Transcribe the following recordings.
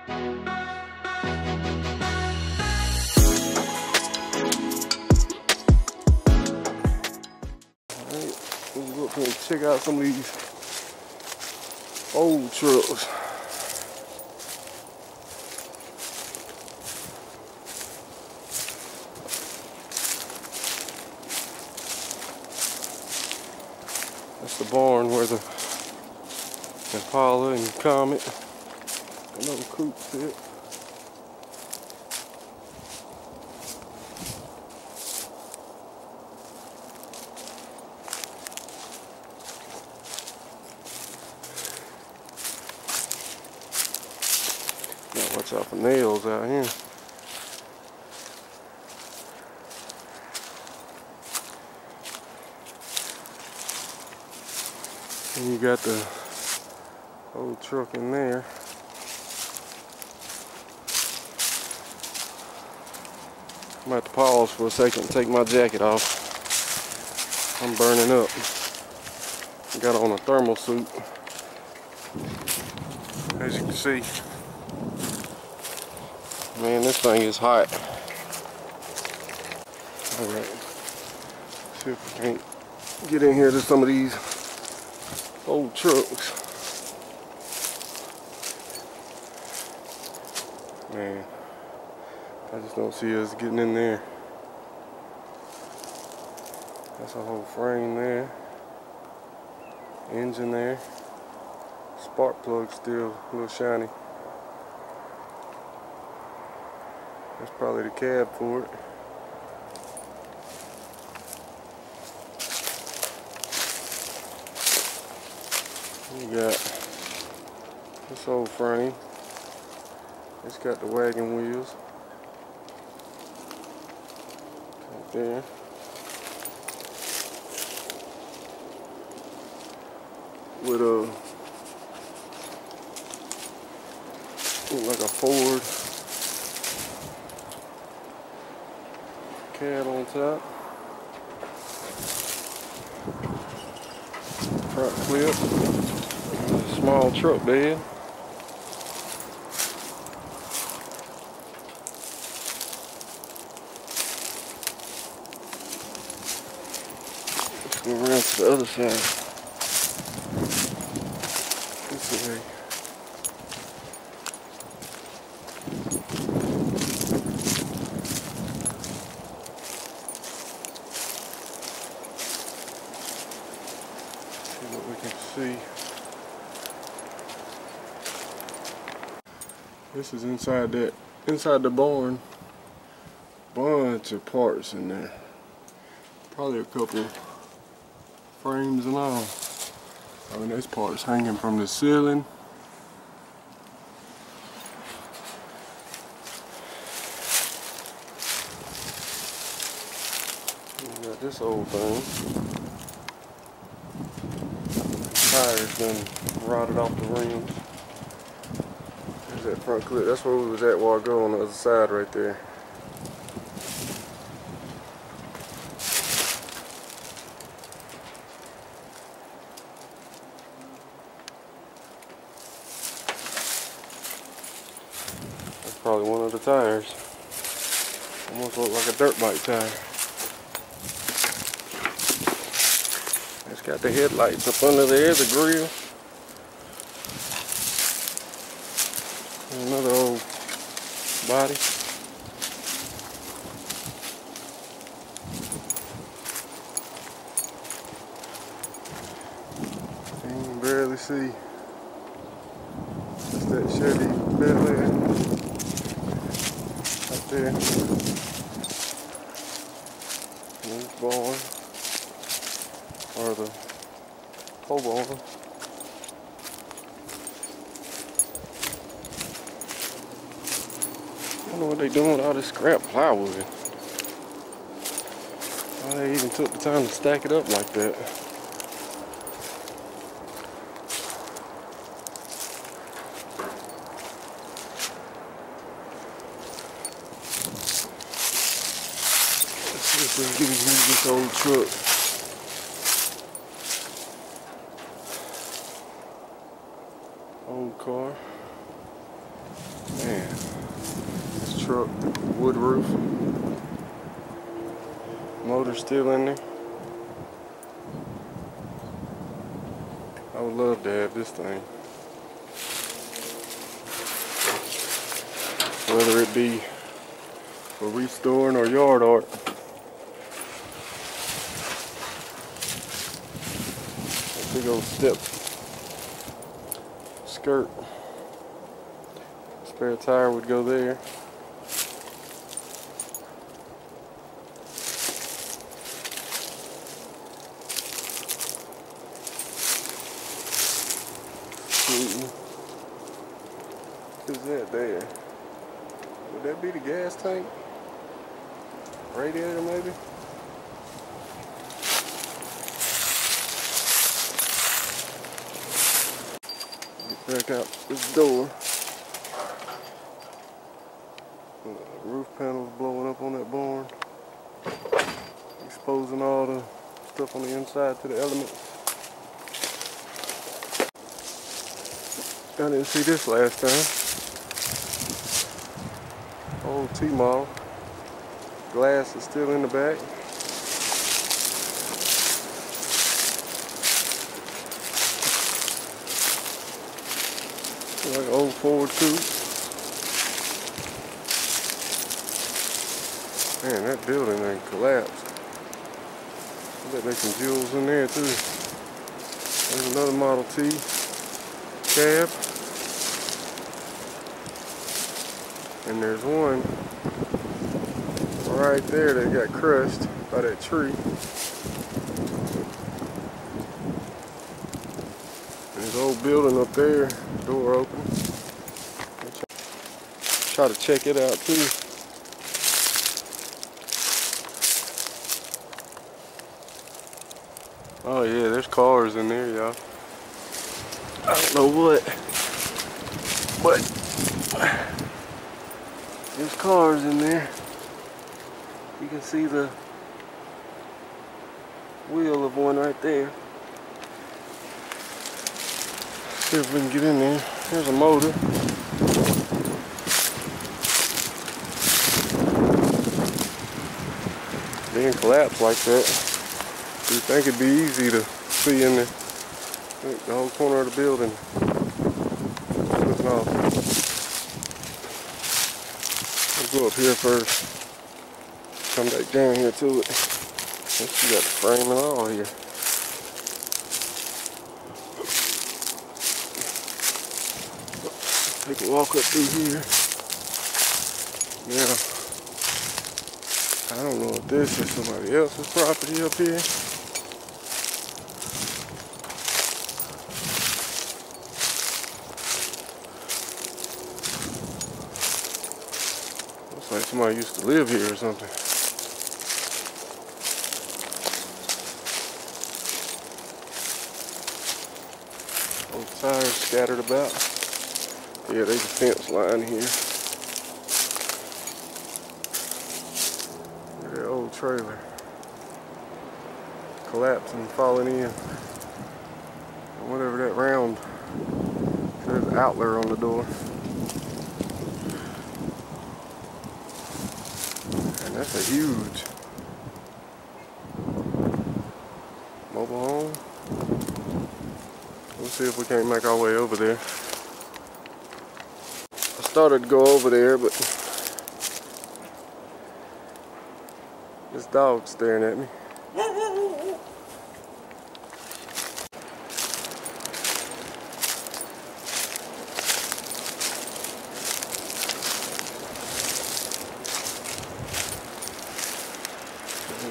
Let's go up here and check out some of these old trucks. That's the barn where the Impala and Comet and little coupe sit. Gotta watch out for nails out here. And you got the old truck in there. I'm gonna have to pause for a second and take my jacket off. I'm burning up. I got on a thermal suit. As you can see, man, this thing is hot. Alright, see if we can't get in here to some of these old trucks. Man, I just don't see us getting in there. That's a whole frame there. Engine there. Spark plug still a little shiny. That's probably the cab for it. You got this old frame. It's got the wagon wheels right there. With a look like a Ford cab on top. Front clip. Small truck bed. Let's go around to the other side. This way. See what we can see. This is inside the barn. Bunch of parts in there. Probably a couple frames and all. I mean, there's parts hanging from the ceiling. You got this old thing. Tires done rotted off the rims. There's that front clip. That's where we was at a while ago on the other side right there. That's probably one of the tires. Almost look like a dirt bike tire. It's got the headlights up under there, the grill. Another old body. You can barely see. Just that Chevy Bel Air up there. And this barn, or the pole barn. I don't know what they doing with all this scrap plywood. Why they even took the time to stack it up like that. Let's see if we can get in this old truck. Old car. Man, this truck, wood roof, motor still in there. I would love to have this thing. Whether it be for restoring or yard art. A big old step skirt. Spare tire would go there. Who's that there? Would that be the gas tank? Radiator maybe? Get back out this door. Roof panels blowing up on that barn. Exposing all the stuff on the inside to the elements. I didn't see this last time. Old T-model. Glass is still in the back. Like an old Ford coupe. Man, that building ain't collapsed. I bet there's some jewels in there too. There's another Model T cab. And there's one right there that got crushed by that tree. There's an old building up there, door open. Try to check it out too. Oh yeah, there's cars in there, y'all. I don't know what, but there's cars in there. You can see the wheel of one right there. See if we can get in there. There's a motor. Being collapsed like that, you'd think it'd be easy to see in the whole corner of the building. Looking off. We'll go up here first. Come back down here to it. You got the frame and all here. Take a walk up through here. Now, I don't know if this is somebody else's property up here. Looks like somebody used to live here or something. Old tires scattered about. Yeah, there's a fence line here. Look at that old trailer. Collapsing, falling in. And whatever that round, there's an outlet on the door. And that's a huge mobile home. We'll see if we can't make our way over there. I started to go over there, but this dog's staring at me.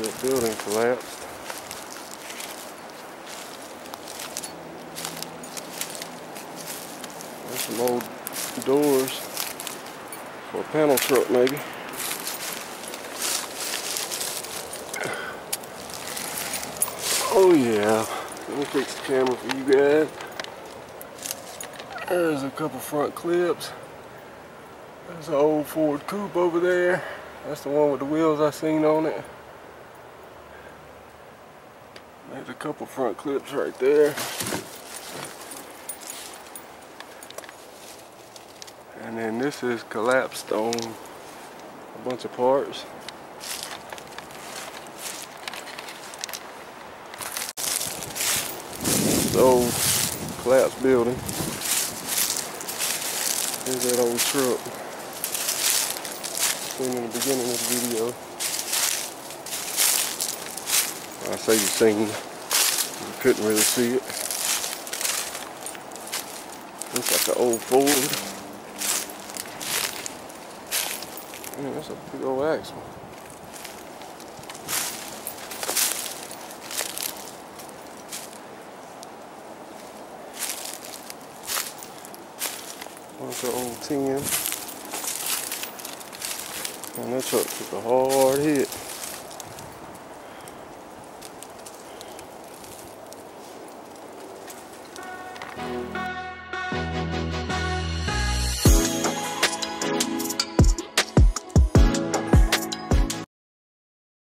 The building collapsed. There's some old doors for a panel truck maybe. Oh yeah, let me fix the camera for you guys. There's a couple front clips. There's an old Ford coupe over there. That's the one with the wheels I seen on it. There's a couple front clips right there. And then this is collapsed on a bunch of parts. This old collapsed building. Here's that old truck seen in the beginning of the video. I say you seen, you couldn't really see it. Looks like an old Ford. Man, that's a big old axle. Bunch of old tin. And that truck took a hard hit.